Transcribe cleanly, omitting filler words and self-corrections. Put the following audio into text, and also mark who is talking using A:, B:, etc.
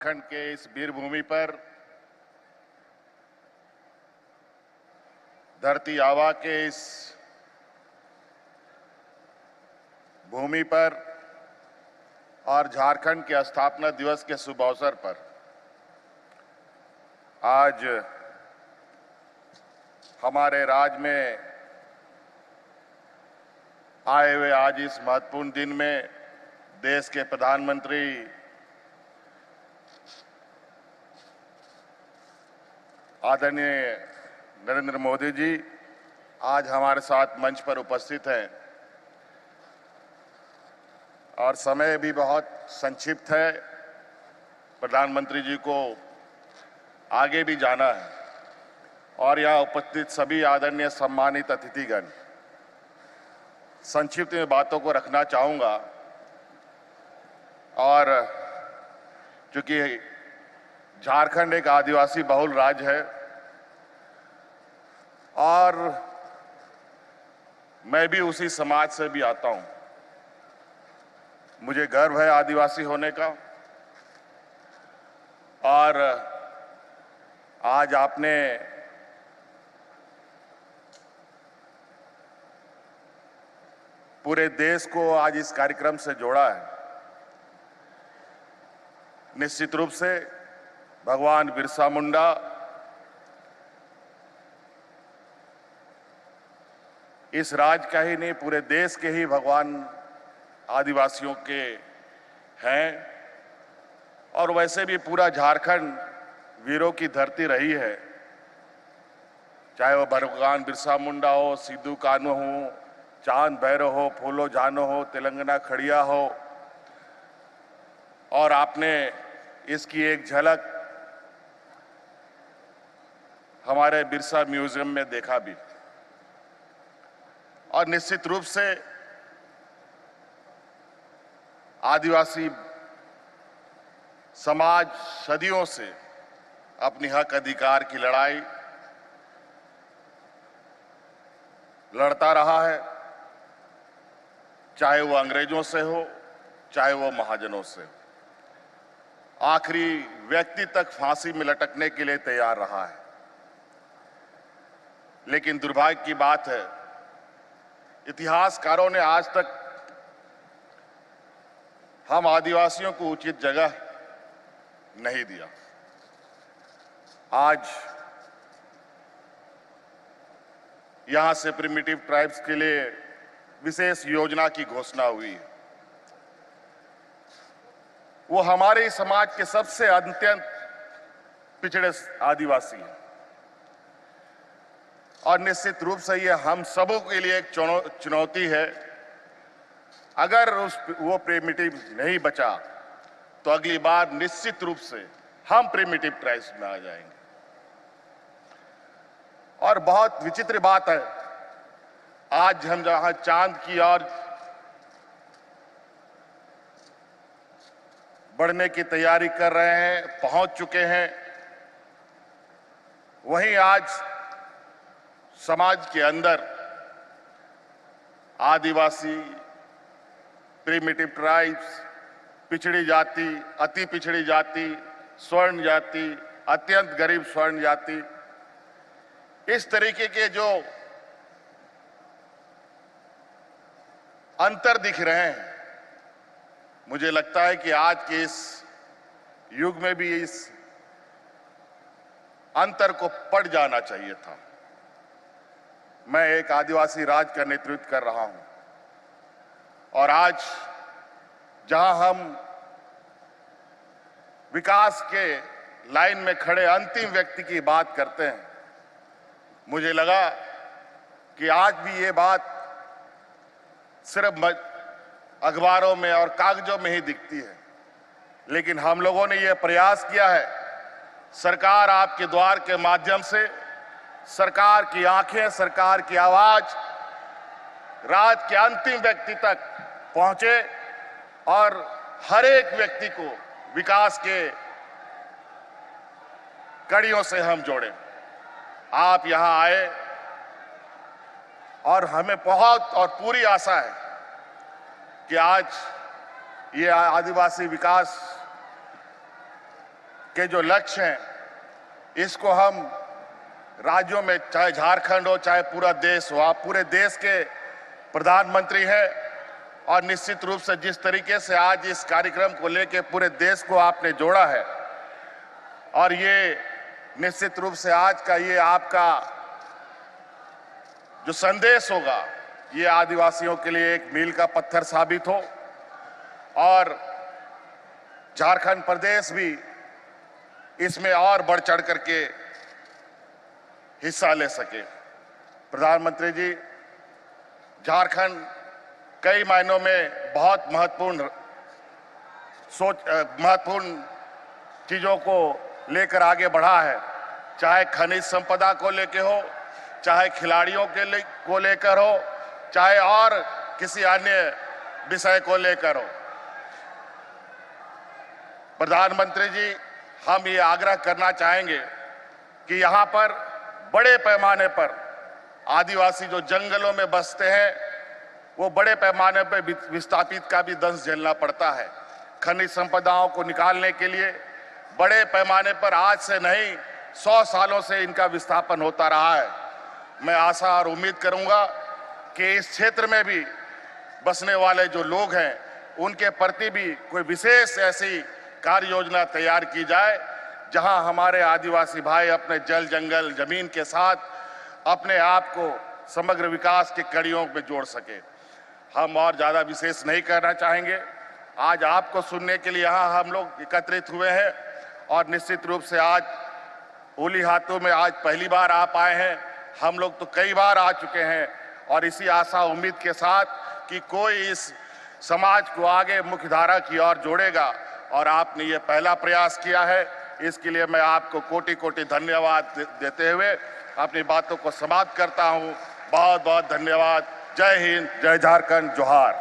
A: उत्तराखंड के इस वीर भूमि पर, धरती आबा के इस भूमि पर और झारखंड के स्थापना दिवस के शुभ अवसर पर आज हमारे राज्य में आए हुए आज इस महत्वपूर्ण दिन में देश के प्रधानमंत्री आदरणीय नरेंद्र मोदी जी आज हमारे साथ मंच पर उपस्थित हैं और समय भी बहुत संक्षिप्त है। प्रधानमंत्री जी को आगे भी जाना है और यहाँ उपस्थित सभी आदरणीय सम्मानित अतिथिगण, संक्षिप्त में बातों को रखना चाहूंगा। और चूंकि झारखंड एक आदिवासी बहुल राज्य है और मैं भी उसी समाज से भी आता हूं, मुझे गर्व है आदिवासी होने का। और आज आपने पूरे देश को आज इस कार्यक्रम से जोड़ा है। निश्चित रूप से भगवान बिरसा मुंडा इस राज्य का ही नहीं, पूरे देश के ही भगवान आदिवासियों के हैं। और वैसे भी पूरा झारखंड वीरों की धरती रही है, चाहे वो भगवान बिरसा मुंडा हो, सिद्धू कान्हू हो, चांद भैरव हो, फूलो जानो हो, तेलंगाना खड़िया हो। और आपने इसकी एक झलक हमारे बिरसा म्यूजियम में देखा भी। और निश्चित रूप से आदिवासी समाज सदियों से अपनी हक अधिकार की लड़ाई लड़ता रहा है, चाहे वो अंग्रेजों से हो, चाहे वो महाजनों से हो। आखिरी व्यक्ति तक फांसी में लटकने के लिए तैयार रहा है। लेकिन दुर्भाग्य की बात है, इतिहासकारों ने आज तक हम आदिवासियों को उचित जगह नहीं दिया। आज यहां से प्रिमिटिव ट्राइब्स के लिए विशेष योजना की घोषणा हुई है। वो हमारे समाज के सबसे अत्यंत पिछड़े आदिवासी हैं और निश्चित रूप से ये हम सबों के लिए एक चुनौती है। अगर वो प्रिमिटिव नहीं बचा तो अगली बार निश्चित रूप से हम प्रिमिटिव ट्राइब्स में आ जाएंगे। और बहुत विचित्र बात है, आज हम जहां चांद की ओर बढ़ने की तैयारी कर रहे हैं, पहुंच चुके हैं, वहीं आज समाज के अंदर आदिवासी, प्रिमिटिव ट्राइब्स, पिछड़ी जाति, अति पिछड़ी जाति, स्वर्ण जाति, अत्यंत गरीब स्वर्ण जाति, इस तरीके के जो अंतर दिख रहे हैं, मुझे लगता है कि आज के इस युग में भी इस अंतर को पड़ जाना चाहिए था। मैं एक आदिवासी राज्य का नेतृत्व कर रहा हूं और आज जहां हम विकास के लाइन में खड़े अंतिम व्यक्ति की बात करते हैं, मुझे लगा कि आज भी ये बात सिर्फ अखबारों में और कागजों में ही दिखती है। लेकिन हम लोगों ने ये प्रयास किया है, सरकार आपके द्वार के माध्यम से, सरकार की आंखें, सरकार की आवाज राज्य के अंतिम व्यक्ति तक पहुंचे और हर एक व्यक्ति को विकास के कड़ियों से हम जोड़ें। आप यहां आए और हमें बहुत और पूरी आशा है कि आज ये आदिवासी विकास के जो लक्ष्य हैं, इसको हम राज्यों में, चाहे झारखंड हो चाहे पूरा देश हो, आप पूरे देश के प्रधानमंत्री हैं और निश्चित रूप से जिस तरीके से आज इस कार्यक्रम को लेकर पूरे देश को आपने जोड़ा है, और ये निश्चित रूप से आज का ये आपका जो संदेश होगा, ये आदिवासियों के लिए एक मील का पत्थर साबित हो और झारखंड प्रदेश भी इसमें और बढ़ चढ़ करके हिस्सा ले सके। प्रधानमंत्री जी, झारखंड कई मायनों में बहुत महत्वपूर्ण चीजों को लेकर आगे बढ़ा है, चाहे खनिज संपदा को लेकर हो, चाहे खिलाड़ियों को लेकर हो, चाहे और किसी अन्य विषय को लेकर हो। प्रधानमंत्री जी, हम ये आग्रह करना चाहेंगे कि यहाँ पर बड़े पैमाने पर आदिवासी जो जंगलों में बसते हैं, वो बड़े पैमाने पर विस्थापित का भी दंश झेलना पड़ता है। खनिज संपदाओं को निकालने के लिए बड़े पैमाने पर आज से नहीं 100 सालों से इनका विस्थापन होता रहा है। मैं आशा और उम्मीद करूंगा कि इस क्षेत्र में भी बसने वाले जो लोग हैं, उनके प्रति भी कोई विशेष ऐसी कार्य योजना तैयार की जाए, जहां हमारे आदिवासी भाई अपने जल जंगल जमीन के साथ अपने आप को समग्र विकास की कड़ियों में जोड़ सके। हम और ज्यादा विशेष नहीं करना चाहेंगे। आज आपको सुनने के लिए यहाँ हम लोग एकत्रित हुए हैं और निश्चित रूप से आज ओली हाथों में आज पहली बार आप आए हैं। हम लोग तो कई बार आ चुके हैं और इसी आशा उम्मीद के साथ कि कोई इस समाज को आगे मुख्यधारा की ओर जोड़ेगा, और आपने ये पहला प्रयास किया है, इसके लिए मैं आपको कोटि कोटि धन्यवाद देते हुए अपनी बातों को समाप्त करता हूं। बहुत बहुत धन्यवाद। जय हिंद, जय झारखंड, जोहार।